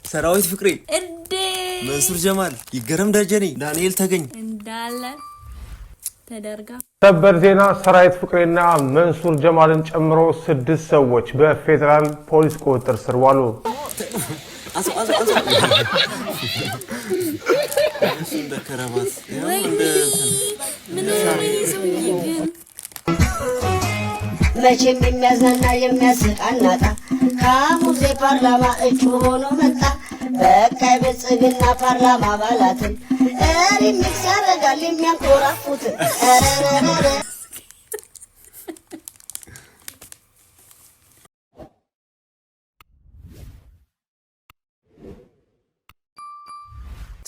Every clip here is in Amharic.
ሰራዊት ፍቅሬ እንዴ መንሱር ጀማል ይገረም ደጀኔ ዳንኤል ተገኝ እንዳለ ተደርጋ ሰበር ዜና ሰራዊት ፍቅሬና መንሱር ጀማልን ጨምሮ 6 ሰዎች በፌደራል ፖሊስ ቁጥጥር ስር ዋሉ። እንደከረባት ምን ነው መቼም የሚያዝናና የሚያስቅ አናጣ ከሙሴ ፓርላማ እጩ ሆኖ መጣ። በቃ የብልጽግና ፓርላማ አባላትን ሪሚክስ ያደርጋል የሚያንኮራፉትን።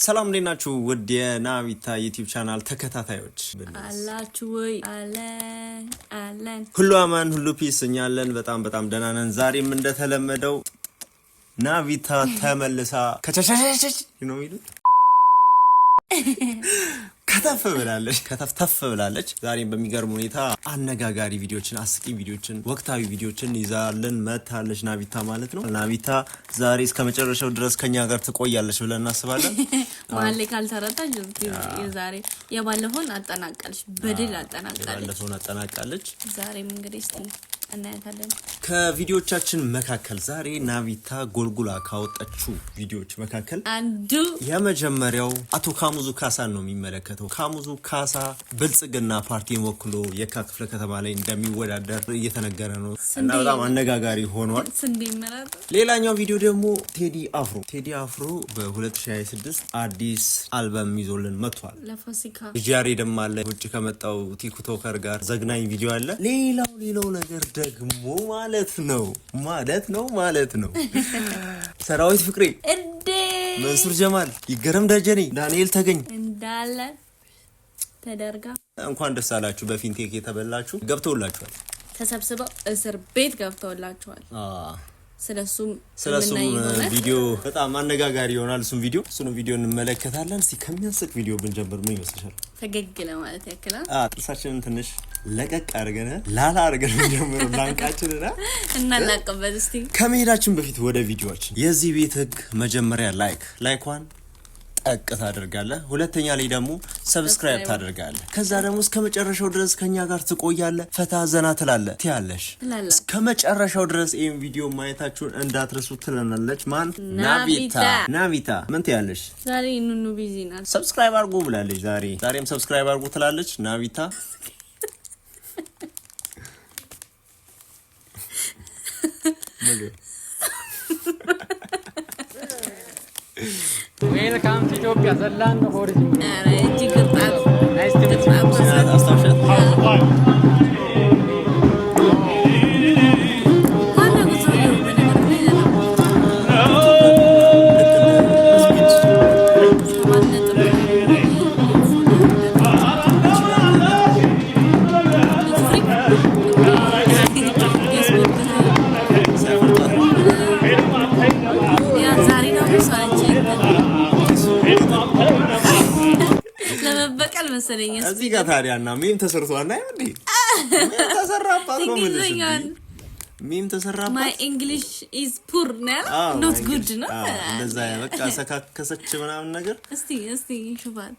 ሰላም እንዴት ናችሁ? ውድ የናቪታ ዩቲዩብ ቻናል ተከታታዮች አላችሁ ወይ? አለን ሁሉ አማን ሁሉ ፒስ፣ እኛ አለን በጣም ደህና ነን። ዛሬም እንደተለመደው ናቪታ ተመልሳ ከቸቸቸች ነው የሚሉት ከተፍ ብላለች። ዛሬም በሚገርም ሁኔታ አነጋጋሪ ቪዲዮችን፣ አስቂኝ ቪዲዮችን፣ ወቅታዊ ቪዲዮችን ይዛልን መታለች ናቪታ ማለት ነው። ናቪታ ዛሬ እስከ መጨረሻው ድረስ ከኛ ጋር ትቆያለች ብለን እናስባለን። ማለ ካልተረዳች የዛሬ የባለፈውን አጠናቀለች፣ በድል አጠናቀለች። ዛሬም እንግዲህ እስቲ እናያታለን። ከቪዲዮቻችን መካከል ዛሬ ናቪታ ጎልጉላ ካወጣችው ቪዲዮዎች መካከል አንዱ የመጀመሪያው አቶ ካሙዙ ካሳን ነው የሚመለከተው። ካሙዙ ካሳ ብልጽግና ፓርቲን ወክሎ የካ ክፍለ ከተማ ላይ እንደሚወዳደር እየተነገረ ነው እና በጣም አነጋጋሪ ሆኗል። ሌላኛው ቪዲዮ ደግሞ ቴዲ አፍሮ በ2026 አዲስ አልበም ይዞልን መጥቷል። ለፋሲካ ጃሬድም አለ ውጪ ከመጣው ቲክቶከር ጋር ዘግናኝ ቪዲዮ አለ። ሌላው ነገር ደግሞ ማለት ነው ሰራዊት ፍቅሬ እንዴ መንሱር ጀማል ይገረም ደጀኔ ዳንኤል ተገኝ እንዳለ ተደርጋ እንኳን ደስ አላችሁ። በፊንቴክ የተበላችሁ ገብተውላችኋል፣ ተሰብስበው እስር ቤት ገብተውላችኋል። ስለሱም ቪዲዮ በጣም አነጋጋሪ ይሆናል። እሱን ቪዲዮ እንመለከታለን። እስቲ ከሚያስቅ ቪዲዮ ብንጀምር ምን ይመስልሻል? ፈገግ ለማለት ያክላል። ጥርሳችንን ትንሽ ለቀቅ አድርገን ላላ አድርገን ጀምሮ ላንቃችንና እናላቀበት። እስቲ ከመሄዳችን በፊት ወደ ቪዲዮአችን የዚህ ቤት ህግ መጀመሪያ ላይኳን ጠቅ ታደርጋለህ፣ ሁለተኛ ላይ ደግሞ ሰብስክራይብ ታደርጋለህ፣ ከዛ ደግሞ እስከ መጨረሻው ድረስ ከኛ ጋር ትቆያለህ፣ ፈታ ዘና ትላለህ እስከ መጨረሻው ድረስ ይሄን ቪዲዮ ማየታችሁን እንዳትረሱ ትለናለች። ማን? ናቪታ ምን ትያለሽ? ዛሬ ኑኑ ቢዚ ናት፣ ሰብስክራይብ አድርጉ ብላለች። ዛሬም ሰብስክራይብ አድርጉ ትላለች ናቪታ። Welcome to Ethiopia, the land of origin. Nice to meet እዚህ ጋር ታዲያና ሚም ተሰርቷልና እንዴ ተሰራባት ነው ማለት ነው። ሚም ተሰራባት። My English is poor now, not good ነው። እንደዛ በቃ ሰካከሰች ምናምን ነገር። እስቲ ሹፋን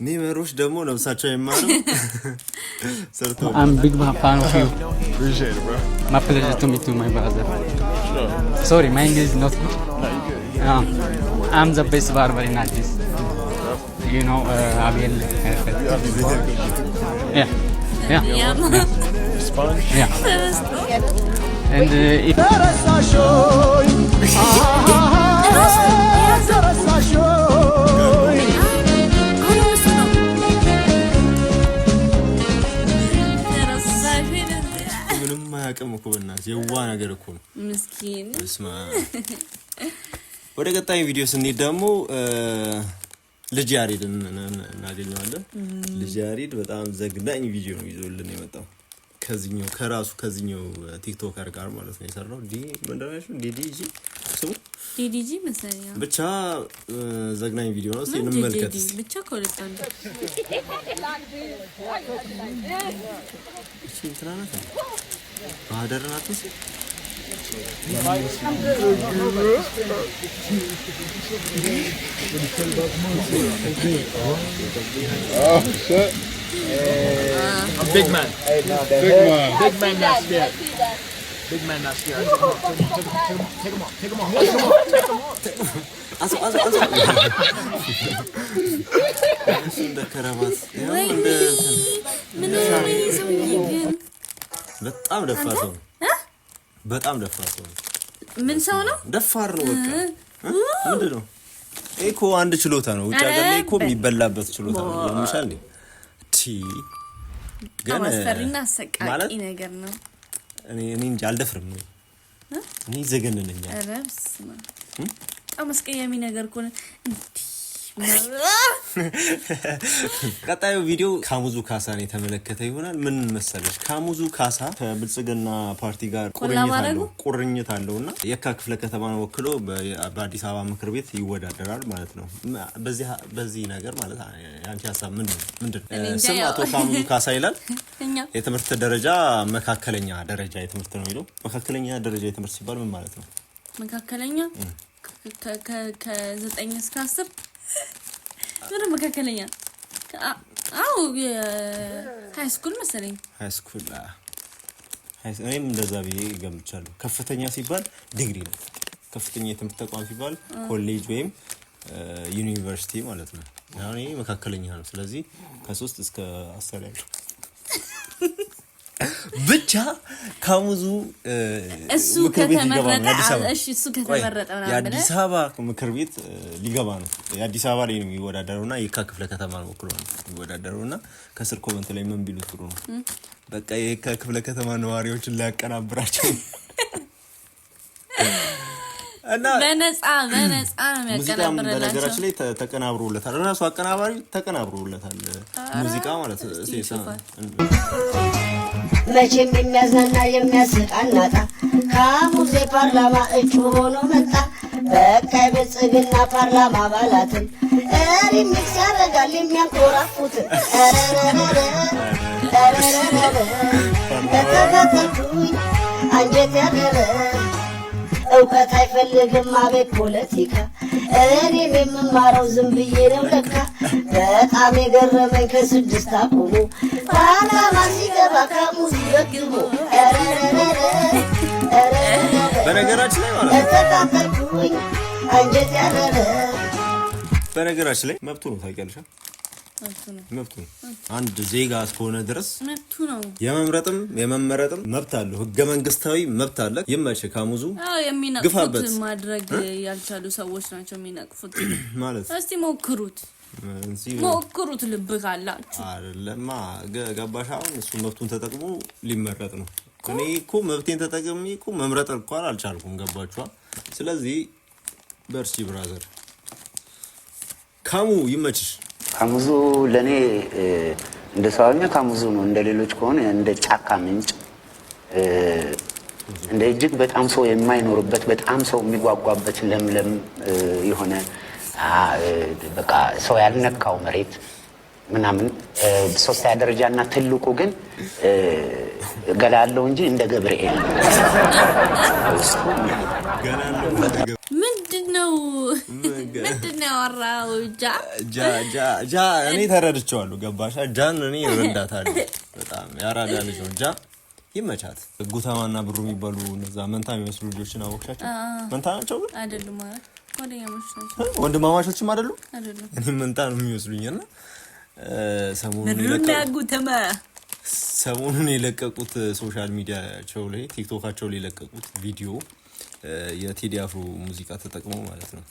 ኒመሮች ደግሞ ነብሳቸው ይማሩ ሰርተው። I'm big fan of you. Appreciate it, bro. My pleasure to meet you, my brother. Sure. Sorry, my English is not good. I'm the best barber in Addis. You know, Abiel. Yeah. Sponge? Yeah. And if... ምንም ማያውቅም እኮ በእናትህ የዋ ነገር እኮ ነው ምስኪን። እስማ ወደ ቀጣይ ቪዲዮ ስንሄድ ደግሞ ልጅ ያሬድ እናገኘዋለን። ልጅ ያሬድ በጣም ዘግናኝ ቪዲዮ ነው ይዞልን የመጣው ከዚህኛው ቲክቶከር ጋር ማለት ነው የሰራው። ዲዲጂ መሰለኝ ብቻ ዘግናኝ ቪዲዮ ነው። እስኪ እንመልከት። ብቻ ከሁለት አንዱ እሺ እንትናናት ባደረናት Oh shit. A big man. Big man not scared. Big man not scared. Take him off. Take him off. Take him off. Take him off. Take him off. እንደ ከረባት በጣም ደፋር ሰው በጣም ደፋር ሰው ምን ሰው ነው? ደፋር ነው በቃ ምንድነው? እኮ አንድ ችሎታ ነው። ውጭ ሀገር ላይ እኮ የሚበላበት ችሎታ ነው። ለምሳሌ ግን አስፈሪና አሰቃቂ ነገር ነው። እኔ እንጃ አልደፍርም ነው። እኔ ዘገነነኛ አረብስማ በጣም አስቀያሚ ነገር እኮ ነው። ቀጣዩ ቪዲዮ ካሙዙ ካሳን የተመለከተ ይሆናል። ምን መሰለሽ ካሙዙ ካሳ ከብልጽግና ፓርቲ ጋር ቁርኝት አለውና የካ ክፍለ ከተማን ወክሎ በአዲስ አበባ ምክር ቤት ይወዳደራል ማለት ነው። በዚህ ነገር ማለት ያንቺ ሐሳብ ምንድነው? ስም አቶ ካሙዙ ካሳ ይላል። የትምህርት ደረጃ መካከለኛ ደረጃ የትምህርት ነው የሚለው። መካከለኛ ደረጃ የትምህርት ሲባል ምን ማለት ነው? መካከለኛ ከ9 እስከ 10 ምን መካከለኛ? አው ሃይ ስኩል መሰለኝ። ሃይ ስኩል እኔም እንደዛ ብዬ ገምቻለሁ። ከፍተኛ ሲባል ዲግሪ ነው። ከፍተኛ የትምህርት ተቋም ሲባል ኮሌጅ ወይም ዩኒቨርሲቲ ማለት ነው። አሁን ይሄ መካከለኛ ነው። ስለዚህ ከ3 እስከ 10 ያለው ብቻ ካሙዙ እሱ ከተመረጠ እሱ ከተመረጠ ነው የአዲስ አበባ ምክር ቤት ሊገባ ነው። የአዲስ አበባ ላይ ነው የሚወዳደረውና የካ ክፍለ ከተማ ነው ወክሎ ነው የሚወዳደረውና ከስር ኮመንት ላይ ምን ቢሉ ጥሩ ነው? በቃ የካ ክፍለ ከተማ ነዋሪዎችን ሊያቀናብራቸው እና በነፃ ነው የሚያቀናብራቸው። በነገራችን ላይ ተቀናብሮለታል። ራሱ አቀናባሪ ተቀናብሮለታል ሙዚቃ ማለት መቼም የሚያዝናና የሚያስቅ አናጣ ካሙዜ ፓርላማ እጩ ሆኖ መጣ። በቃ የብልጽግና ፓርላማ አባላትን ሪሚክስ ያደርጋል የሚያንኮራፉትን ተከተልኩኝ አንጀት ያደረ እውቀት አይፈልግም አቤት ፖለቲካ እኔም የምማረው ዝም ብዬ ነው ለካ። በጣም የገረመኝ ከ6 አቁሙ ፓርላማ ሲገባ ካሙዙ ደግሞ በነገራችን ላይ ማለት ተከተልኩኝ አንጀት ያደረ በነገራችን ላይ መብቱ ነው ታውቂያለሽ? መብቱ ነው። አንድ ዜጋ እስከሆነ ድረስ መብቱ ነው። የመመረጥም መብት አለው። ህገ መንግስታዊ መብት አለ። ይመች ካሙዙ የሚነቅፉት ማድረግ ያልቻሉ ሰዎች ናቸው የሚነቅፉት ማለት። እስቲ ሞክሩት ልብ ካላችሁ አይደለማ ገባሽ? አሁን እሱ መብቱን ተጠቅሞ ሊመረጥ ነው። እኔ እኮ መብቴን ተጠቅሜ እኮ መምረጥ እንኳን አልቻልኩም። ገባችኋል? ስለዚህ በርሲ ብራዘር ካሙ ይመችሽ። ካሙዙ ለኔ እንደ ሰውኛ ካሙዙ ነው። እንደ ሌሎች ከሆነ እንደ ጫካ ምንጭ እንደ እጅግ በጣም ሰው የማይኖርበት በጣም ሰው የሚጓጓበት ለምለም የሆነ በቃ ሰው ያልነካው መሬት ምናምን 3ኛ ደረጃና ትልቁ ግን ገላለው እንጂ እንደ ገብርኤል ምንድነው ያወራው? ጃ እኔ ተረድቼዋለሁ። ገባሻ? ጃን እኔ እረዳታለሁ። በጣም ያራዳ ልጅ ነው። ጃ ይመቻት። ጉታማና ብሩ የሚባሉ እነዛ መንታ የሚመስሉ ልጆችን አወቅሻቸው? መንታ ናቸው ግን አይደሉም። ወንድማማቾችም አይደሉም። እኔ መንታ ነው የሚመስሉኝና ሰሞኑን የለቀቁት ሶሻል ሚዲያቸው ላይ ቲክቶካቸው ላይ የለቀቁት ቪዲዮ የቴዲ አፍሮ ሙዚቃ ተጠቅመው ማለት ነው።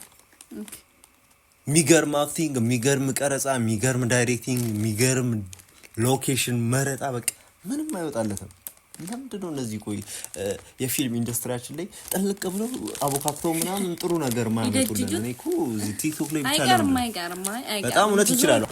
የሚገርም አክቲንግ፣ የሚገርም ቀረጻ፣ የሚገርም ዳይሬክቲንግ፣ የሚገርም ሎኬሽን መረጣ። በቃ ምንም አይወጣለትም። ለምንድነው እነዚህ ቆይ የፊልም ኢንዱስትሪያችን ላይ ጠልቅ ብለው አቮካክተው ምናምን ጥሩ ነገር ማመጡልን? እኔ እኮ ቲክቶክ ላይ ብቻ ነው በጣም እውነት ይችላል።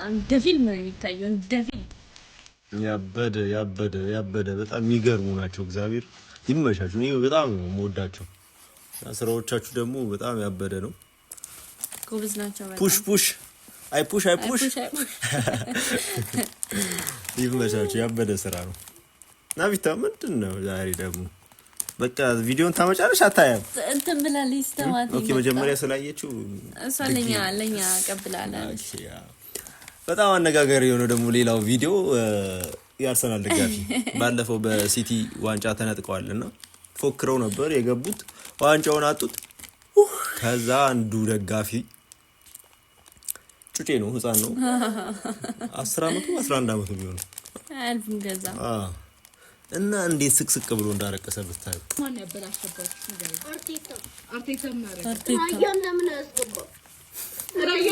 እንደ ፊልም ነው የሚታየው። እንደ ፊልም ያበደ በጣም የሚገርሙ ናቸው። እግዚአብሔር ይመሻችሁ። እኔ በጣም የምወዳቸው ስራዎቻችሁ ደግሞ በጣም ያበደ ነው። ጎበዝ ናቸው። ፑሽ ይመሻችሁ። ያበደ ስራ ነው። ናቢታ ምንድን ነው ዛሬ ደግሞ በቃ ቪዲዮን ታመጫለሽ አታያም? እንትን ብላለች ተማቲ። ኦኬ መጀመሪያ ስላየችው እሷ ለኛ ቀብላለች። በጣም አነጋጋሪ የሆነ ደግሞ ሌላው ቪዲዮ የአርሰናል ደጋፊ ባለፈው በሲቲ ዋንጫ ተነጥቀዋልና ፎክረው ነበር የገቡት፣ ዋንጫውን አጡት። ከዛ አንዱ ደጋፊ ጩጬ ነው፣ ህፃን ነው፣ 10 አመቱ 11 አመቱ ቢሆን አልፍም ገዛ እና እንዴት ስቅስቅ ብሎ እንዳረቀሰ ብታዩ። ማን ያበላሽበት ነገር? አርቴታ ማለት ራያ ለምን ያስገባው? ራያ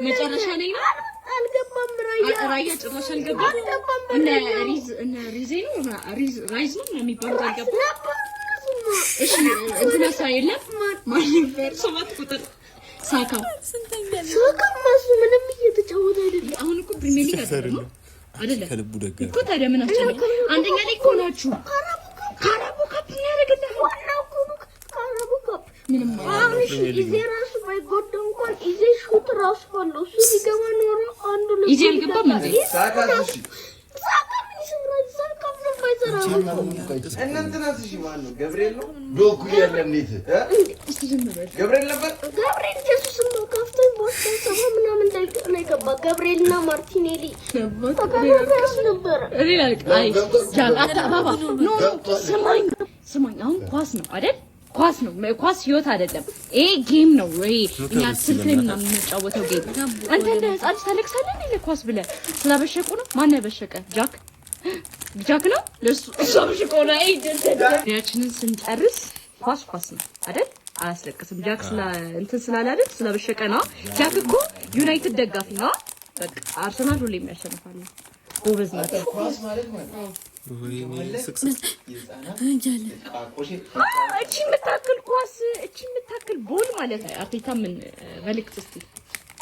መጨረሻ ላይ ነው አልገባም። ራያ ጭራሽ አልገባም። እነ ሪዜ ነው ራይዝ ነው የሚባሉት አልገባም። እሺ እንትና ሳይለም ማን ነበር? 7 ቁጥር ሳካ ማሱ ምንም እየተጫወተ አይደለም። አሁን እኮ ፕሪሚየር ሊግ አይደለም አይደለም ከልቡ ደጋ እኮ። ታዲያ ምን አስጨነቀ? አንደኛ ላይ እኮ ናችሁ። ካራቡ ካፕ ያደርግልህ ዋናው ካራቡ ካፕ ምንም ማለት ኢዜ ራሱ ባይጎዳ እንኳን ኢዜ ሹት ራሱ ባለው እሱ ሊገባ ኖሮ አንዱ ላይ ኢዜ አልገባም እንዴ? ሳካሽ እናንተናትሽ ማን ነው? ገብርኤል ነው ዶኩ ያለም ኔት ገብርኤል ነበር። ገብርኤል ኢየሱስ ነው ካፍተን ቦስታ ሰባ ምናምን ላይ ገባ። ገብርኤልና ማርቲኔሊ ተከራካሪ ነበር። አይ ጃላታ ባባ ኖ ስማኝ አሁን ኳስ ነው አይደል? ኳስ ነው። ኳስ ህይወት አይደለም። ይሄ ጌም ነው ወይ እኛ ስልክ ላይ ምናምን የምንጫወተው ጌም። አንተ እንደ ህፃን ታለቅሳለህ እንዴ? ኳስ ብለህ ስላበሸቁ ነው። ማን ያበሸቀ? ጃክ ነው ለሱ አበሸቆ ነው። አይ ያችንን ስንጨርስ ኳስ ነው አይደል? አያስለቅስም። ጃክ እንትን ስላላደረግ ስላበሸቀ ነው። ጃክ እኮ ዩናይትድ ደጋፊ ነው። በቃ አርሰናል ሁሌም ያሸንፋል። ጎበዝ ናት። ኳስ ማለት ነው እቺ የምታክል ኳስ እቺ የምታክል ቦል ማለት ነው። አርቴታ ምን መልእክት እስቲ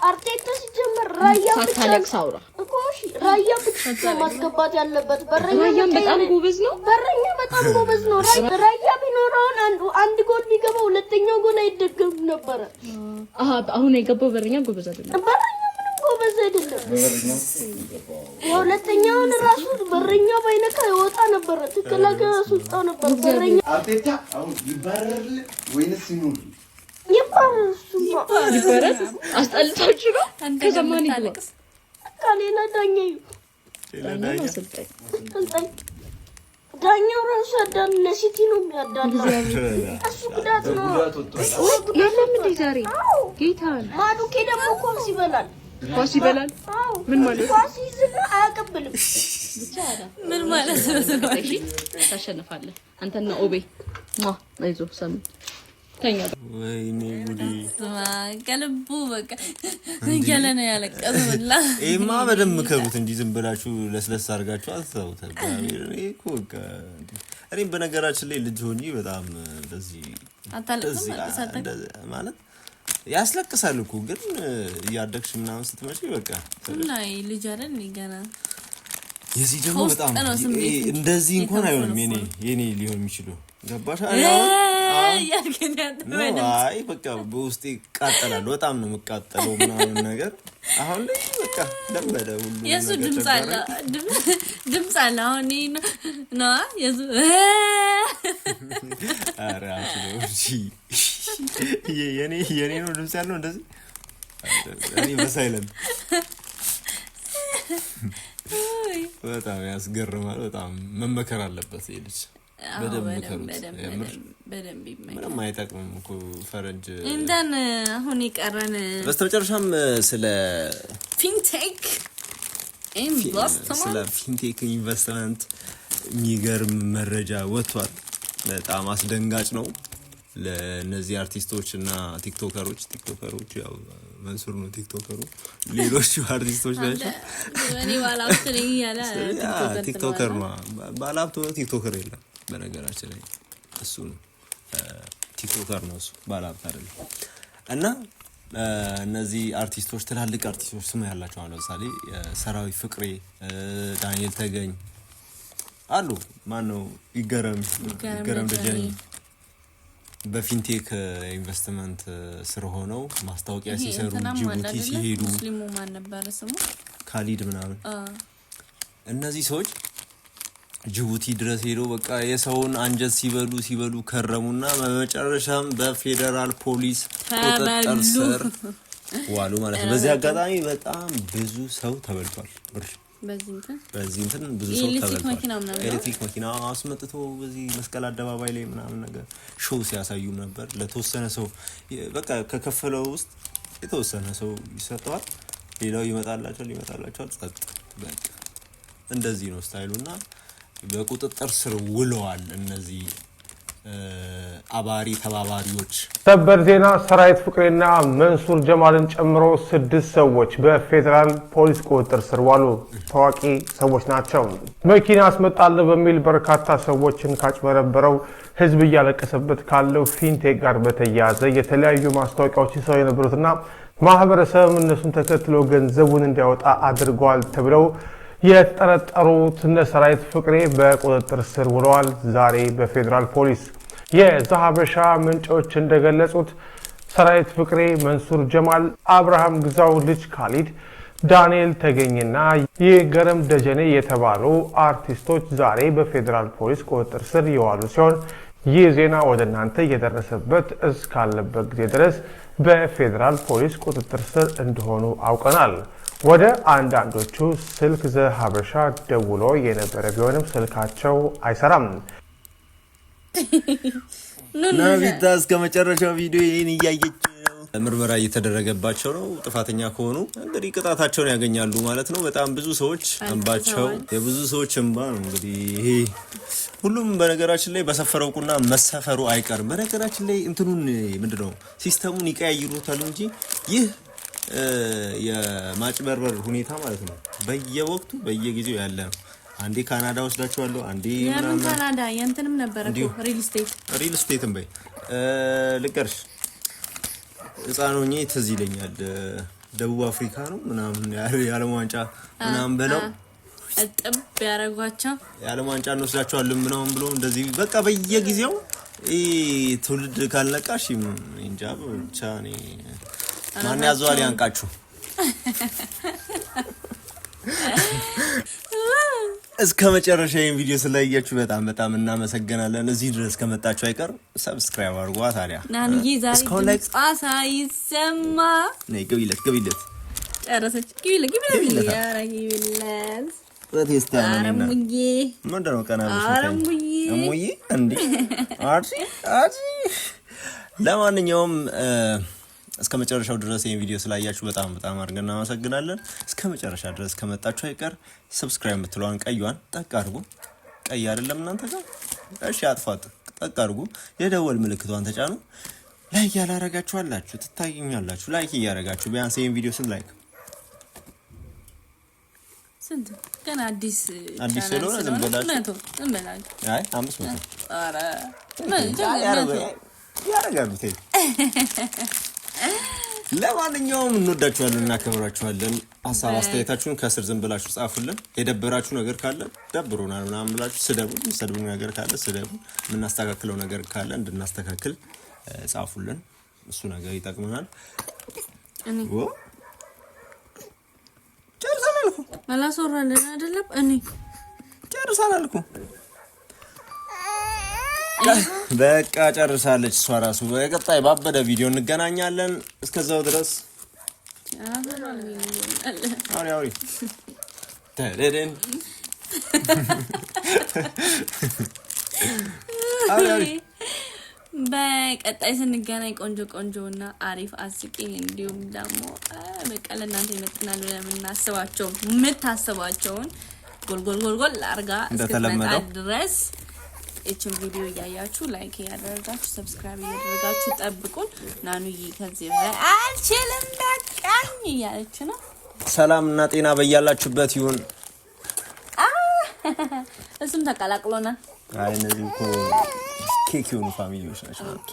አርቴታ ሲጀመር ራያ ሳታለቅስ አውራ እኮ እሺ፣ ራያ ብቻ ማስገባት ያለበት ራያም በጣም ጎበዝ ነው። በረኛ በጣም ጎበዝ ነው። ራያ ቢኖረውን አንድ ጎል ቢገባ ሁለተኛው ጎል አይደገም ነበር። አሁን የገባው በረኛ ጎበዝ አይደለም። በረኛ ምንም ጎበዝ አይደለም። ሁለተኛውን ራሱ በረኛ ባይነካ ይወጣ ነበር። ተከላካይ ራሱ ወጣ ነበር። በረኛ አርቴታ አሁን ይባረር ወይንስ ይኑር? ይባረር አስጠልታችሁ ነው። ከዘማን ይግባ ካሌላ ዳኛዩ ዳኛው ራሱ ያዳል ለሲቲ ነው የሚያዳለው። እሱ ጉዳት ነው። የለም እንዴ ዛሬ ጌታን ማዱኬ ደግሞ ኳስ ይበላል። ምን ማለት ኳስ ይዝና አያቀብልም። ብቻ ምን ማለት ነው? እሺ ታሸንፋለህ አንተና ኦቤ አይዞ ሰም ተኛ። ወይኔ ጉዲ ከልቡ በቃ እያለ ነው ያለቀሰውላ። ይሄማ በደንብ ከቡት እንጂ ዝም ብላችሁ ለስለስ አድርጋችሁ አስተውተ እኔም በነገራችን ላይ ልጅ ሆኜ በጣም እንደዚህ አታለቅስም ማለት ያስለቅሳል እኮ ግን ያደግሽ ምናምን ስትመጪ በቃ ላይ ልጅ አይደል ገና የዚህ ደግሞ በጣም እንደዚህ እንኳን አይሆንም የኔ ሊሆን የሚችለው ገባሽ አይ በቃ በውስጤ ቃጠላል በጣም ነው መቃጠለው ምናምን ነገር አሁን ላይ በቃ ለምበደ ሁሉ የሱ ድምጽ አለ አሁን ነው የሱ አራሽ ነው እሺ የኔ ነው ድምጽ ያለው እንደዚህ እኔ በሳይለንት በጣም ያስገርማል በጣም መመከር አለበት ይልሽ በደንብ ምንም አይጠቅምም እኮ ፈረንጅ እንደን አሁን ይቀራን በስተመጨረሻም ስለ ፊንቴክ ኢንቨስትመንት የሚገርም መረጃ ወጥቷል በጣም አስደንጋጭ ነው ለነዚህ አርቲስቶች እና ቲክቶከሮች ያው መንሱር ነው ቲክቶከሩ ሌሎች አርቲስቶች ናቸው እኔ ባላፍት ነኝ ያለ ቲክቶከር ነው ባላፍት ነው ቲክቶከር የለም በነገራችን ላይ እሱ ነው ቲክቶከር ነው እሱ ባላፍት አይደለም እና እነዚህ አርቲስቶች ትላልቅ አርቲስቶች ስም ያላቸው አሁን ለምሳሌ ሰራዊት ፍቅሬ ዳንኤል ተገኝ አሉ ማን ነው ይገረም ደጀኔ በፊንቴክ ኢንቨስትመንት ስር ሆነው ማስታወቂያ ሲሰሩ ጅቡቲ ሲሄዱ ሙስሊሙ ማን ነበር ስሙ ካሊድ ምናምን እነዚህ ሰዎች ጅቡቲ ድረስ ሄደው በቃ የሰውን አንጀት ሲበሉ ከረሙና በመጨረሻም በፌደራል ፖሊስ ቁጥጥር ስር ዋሉ ማለት ነው በዚህ አጋጣሚ በጣም ብዙ ሰው ተበልቷል ብር በዚህ እንትን ብዙ ሰው ተበልቷል ኤሌክትሪክ መኪና አስመጥቶ በዚህ መስቀል አደባባይ ላይ ምናምን ነገር ሾው ሲያሳዩ ነበር ለተወሰነ ሰው በቃ ከከፈለው ውስጥ የተወሰነ ሰው ይሰጣል ሌላው ይመጣላቸው ጸጥ በቃ እንደዚህ ነው ስታይሉና በቁጥጥር ስር ውለዋል እነዚህ አባሪ ተባባሪዎች ሰበር ዜና ሰራዊት ፍቅሬና መንሱር ጀማልን ጨምሮ 6 ሰዎች በፌደራል ፖሊስ ቁጥጥር ስር ዋሉ ታዋቂ ሰዎች ናቸው መኪና አስመጣለሁ በሚል በርካታ ሰዎችን ካጭበረበረው ህዝብ እያለቀሰበት ካለው ፊንቴክ ጋር በተያያዘ የተለያዩ ማስታወቂያዎች ሲሰሩ የነበሩትና ማህበረሰብ እነሱን ተከትሎ ገንዘቡን እንዲያወጣ አድርጓል ተብለው የተጠረጠሩት ሰራዊት ፍቅሬ በቁጥጥር ስር ውለዋል ዛሬ በፌደራል ፖሊስ የዛሀበሻ ምንጮች እንደገለጹት ሰራዊት ፍቅሬ መንሱር ጀማል አብርሃም ግዛው ልጅ ካሊድ ዳንኤል ተገኝና ይገረም ደጀኔ የተባሉ አርቲስቶች ዛሬ በፌደራል ፖሊስ ቁጥጥር ስር የዋሉ ሲሆን ይህ ዜና ወደ እናንተ እየደረሰበት እስካለበት ጊዜ ድረስ በፌደራል ፖሊስ ቁጥጥር ስር እንደሆኑ አውቀናል ወደ አንዳንዶቹ ስልክ ዘሀበሻ ደውሎ የነበረ ቢሆንም ስልካቸው አይሰራም ናቪታስ ከመጨረሻው ቪዲዮ ይሄን ያያየች ምርመራ እየተደረገባቸው ነው ጥፋተኛ ከሆኑ እንግዲህ ቅጣታቸውን ያገኛሉ ማለት ነው በጣም ብዙ ሰዎች እንባቸው የብዙ ሰዎች እንባ ነው እንግዲህ ይሄ ሁሉም በነገራችን ላይ በሰፈረው ቁና መሰፈሩ አይቀርም በነገራችን ላይ እንትኑን ምንድነው ሲስተሙን ይቀያይሩታል እንጂ ይህ የማጭበርበር ሁኔታ ማለት ነው በየወቅቱ በየጊዜው ያለ ነው አንዴ ካናዳ ወስዳቸዋለሁ አንዴ ምናምን ካናዳ ያንተንም ነበር እኮ ሪል ስቴትም በይ ልቀርሽ ህፃኖኜ ትዝ ይለኛል ደቡብ አፍሪካ ነው ምናምን የዓለም ዋንጫ ምናምን ብለው እጥብ ያረጓቸው የዓለም ዋንጫ እንወስዳቸዋለን ምናምን ብሎ እንደዚህ በቃ በየጊዜው ትውልድ ካልነቃሽ እንጃ ብቻ እኔ ማን ያዘዋል ያንቃችሁ እስከ መጨረሻ ይሄን ቪዲዮ ስላያችሁ በጣም እናመሰግናለን እዚህ ድረስ ከመጣችሁ አይቀር ሰብስክራይብ አድርጉ ታዲያ ናንዬ ዛሬ ጻሳ ይሰማ ነይ ግቢለት ጨረሰች ግቢለት በቴስታና አረሙዬ ምንድነው ቀናለሽ አረሙዬ እንዴ አጂ ለማንኛውም እስከ መጨረሻው ድረስ ይሄን ቪዲዮ ስላያችሁ በጣም አድርገን እናመሰግናለን እስከ መጨረሻ ድረስ ከመጣችሁ አይቀር ሰብስክራይብ የምትለዋን ቀይዋን ጠቅ አድርጉ ቀይ አይደለም እናንተ ጋር እሺ አጥፋት ጠቅ አድርጉ የደወል ምልክቷን ተጫኑ ላይክ ያላረጋችሁ አላችሁ ትታዩኛላችሁ ላይክ ያያረጋችሁ ቢያንስ ይሄን ቪዲዮ ስንት ገና አዲስ ስለሆነ ዝም ብላችሁ አይ 500 ኧረ ያረጋሉ ለማንኛውም እንወዳችኋለን እናከብራችኋለን። ሐሳብ አስተያየታችሁን ከስር ዝም ብላችሁ ጻፉልን። የደበራችሁ ነገር ካለ ደብሮናል ምናምን ብላችሁ ስደቡ ነገር ካለ ስደቡ፣ የምናስተካክለው ነገር ካለ እንድናስተካክል ጻፉልን። እሱ ነገር ይጠቅመናል። ጨርሰናል እኮ አላስወራልን አይደለም እኔ ጨርሰናል እኮ በቃ ጨርሳለች እሷ ራሱ። በቀጣይ ባበደ ቪዲዮ እንገናኛለን። እስከዛው ድረስ አውሪ ተደደን በቀጣይ ስንገናኝ ቆንጆና አሪፍ አስቂኝ እንዲሁም ደግሞ በቃ ለእናንተ ይመጥናሉ የምታስባቸውን ጎልጎል አርጋ እስከመጣ ድረስ እቺን ቪዲዮ ያያችሁ ላይክ ያደረጋችሁ ሰብስክራይብ ያደረጋችሁ ጠብቁን። ናኑዬ ከዚህ በላይ አልችልም በቃኝ እያለች ነው። ሰላምና ጤና በያላችሁበት ይሁን። እሱም ተቀላቅሎናል። አይ እነዚህ እኮ ኬክ የሆኑ ፋሚሊዎች ናቸው።